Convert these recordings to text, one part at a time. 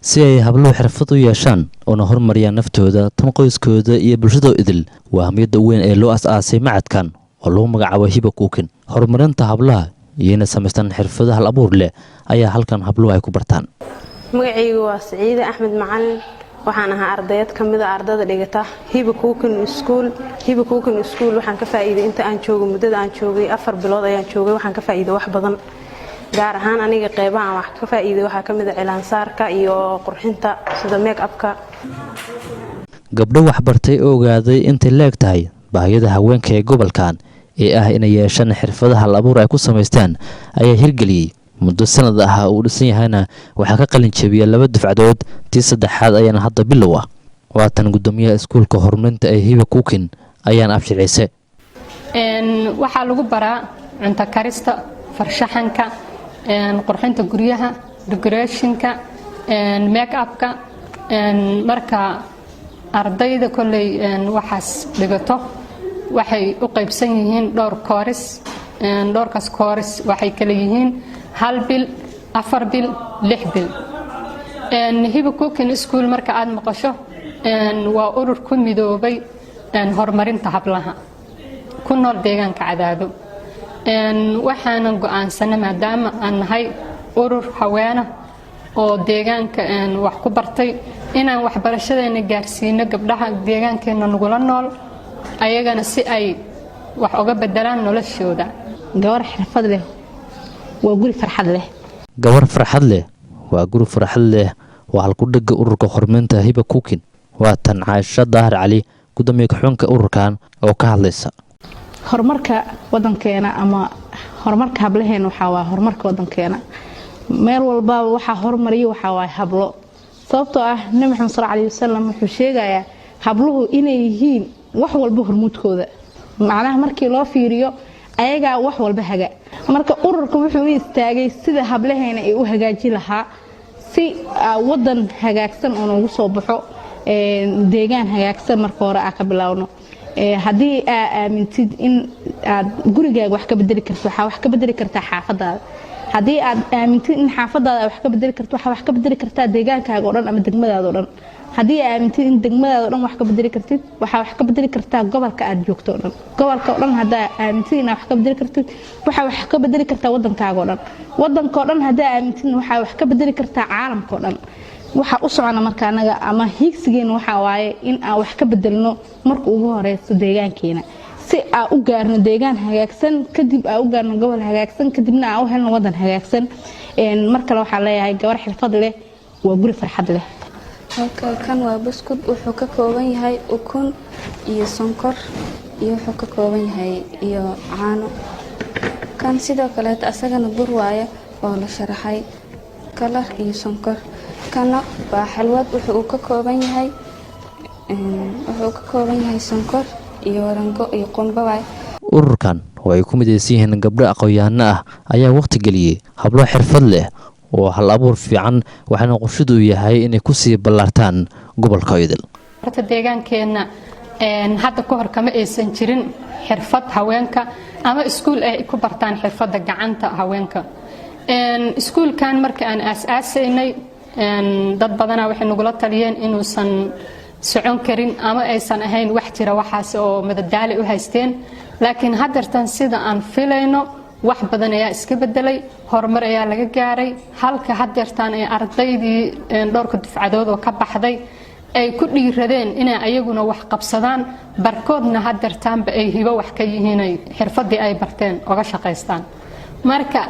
si ay habluhu xirfad u yeeshaan oo horumariyaan naftooda tan qoyskooda iyo bulshada idil waa hamiyada weyn ee loo aas-aasay macadkan oo lagu magacaabo hiba cooking horumarinta hablaha iyana sameystaan xirfadaha hal abuur leh ayaa halkan habluhu ay ku bartaan. magacaygu waa Saciid Axmed Macalin waxaan ahaa ardayad kamida ardayda dhigata hiba cooking school waxaan ka faa'iiday inta aan joogo muddada aan joogay 4 bilood ayaan joogay waxaan ka faa'iiday wax badan gaar ahaan aniga qeybaha wax ka faa'iiday waxa kamid ah cilaan saarka iyo qurxinta sida make upka. gabdho wax bartay oo ogaaday inta leeg tahay baahida haweenka ee gobolkan ee ah inay yeeshaan xirfadaha hal abuur ay ku sameystaan ayaa hirgeliyay muddo sanad ah oo dhisan yahayna waxa ka qalin jabiyay 2 dufcadood tii saddexaad ayana hadda bilow ah waatan gudoomiyaha iskuulka horumarinta ee hiba cooking ayaan afshicise waxa lagu baraa cunto karista farshaxanka qurxinta guryaha decorationka make upka marka ardayda kulay waxaas dhigato waxay u qaybsan yihiin dhowr kooris dhowrkaas kooris waxay kala yihiin 1 bil 4 bil 6 bil hiba cooking school marka aad maqasho waa urur ku midoobay horumarinta hablaha ku nool deegaanka Cadaado waxaan go'aansanay maadaama aan nahay urur haweena oo deegaanka wax ku bartay inaan waxbarashadeena gaarsiino gabdhaha deegaankeena nagula nool ayagana si ay wax uga bedelaan noloshooda. gabar xirfad leh waa guri farxad leh waa guri farxad leh waa halku dhaga ururka horumarinta hiba cooking waa tan Caasha Daahir Cali gudoomiyaha xubinka ururkan oo ka hadlaysa horumarka wadankeena ama horumarka hablaheena waxa waa horumarka wadankeena meel walba waxa horumariyo waxa waa hablo sababtoo ah Nabi Muhammad sallallahu alayhi wasallam wuxuu sheegayaa habluhu inay yihiin wax walba hormuudkooda macnaha markii loo fiiriyo ayaga wax walba haga marka ururka wuxuu istaagay sida hablaheena ay u hagaajin lahaa si wadan hagaagsan oo ugu soo baxo deegaan hagaagsan marka hore ka bilowno hadii aamintid in aad gurigaaga wax ka bedeli karto waxa wax ka bedeli kartaa xaafadaada hadii aad aamintid in xaafadaada wax ka bedeli karto waxa wax ka bedeli kartaa deegaankaaga oo dhan ama degmadaada oo dhan hadii aamintid in degmadaada oo dhan wax ka bedeli kartid waxa wax ka bedeli kartaa gobolka aad joogto oo dhan gobolka oo dhan hadaa aamintid in wax ka bedeli kartid waxa wax ka bedeli kartaa wadankaaga oo dhan wadanka oo dhan hadaa aamintid waxa wax ka bedeli kartaa caalamka oo dhan waxa u socona marka anaga ama hiigsigeena waxa waaye in aan wax ka bedelno marka ugu horeyso deegaankeena si aan u gaarno deegaan hagaagsan kadib aan u gaarno gobol hagaagsan kadibna aan u helno wadan hagaagsan marka waxa leeyahay gabar xirfad leh waa guri farxad leh. kan waa buskud wuxuu ka kooban yahay ukun iyo sonkor iyo wuxuu ka kooban yahay iyo caano kan sidoo kale asagana bur waaye oo la sharaxay kalar iyo sonkor kana waa xalwad wuxuu ka kooban yahay sonkor iyo rango iyo qumba waay. ururkan oo ay ku midaysan yihiin gabdho aqoon-yahano ah ayaa waqti geliyay hablo xirfad leh oo hal abuur fiican waxaana qorshidu yahay inay ku sii ballaartaan gobolka idil. horta deegaankeena hadda ka hor kama aysan jirin xirfad haweenka ama iskuul ay ku bartaan xirfadda gacanta haweenka. iskuulkan marka aan aasaasay dad badan waxay nagula taliyeen inuusan socon karin ama aysan ahayn wax jira waxaas oo madadaali u haysteen laakiin haddartan sida aan filayno wax badan ayaa iska bedelay horumar ayaa laga gaaray halka haddartan ay ardaydii dhowrka dufcadood oo ka baxday ay ku dhiiradeen inay ayaguna wax qabsadaan barkoodna haddartanba ay hibo wax ka yihiin xirfadii ay barteen uga shaqaystaan marka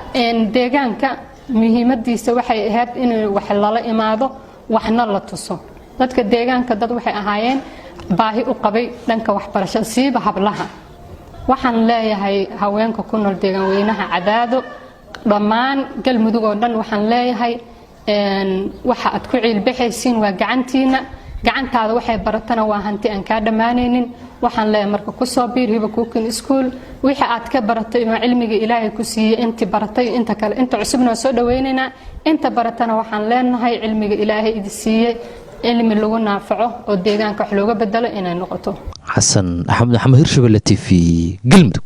deegaanka muhiimadiisa waxay ahayd in wax lala imaado waxna la tuso dadka deegaanka dad waxay ahaayeen baahi u qabay dhanka waxbarashada siiba hablaha waxaan leeyahay haweenka ku nool deegaan weynaha Cadaado dhammaan galmudug oo dhan waxaan leeyahay waxa aad ku ciilbaxaysiin waa gacantaada waxay baratana waa hanti aan ka dhamaanaynin waxaan leeyahay marka ku soo biir hiba cooking school wixii aad ka baratay ma cilmiga Ilaahay ku siiyay inta baratay inta kale inta cusubna soo dhaweynayna inta baratana waxaan leenahay cilmiga Ilaahay idin siiyay cilmi lagu naafaco oo deegaanka wax looga bedelo inay noqoto. Xasan Axmed Hirshabelle TV Galmudug.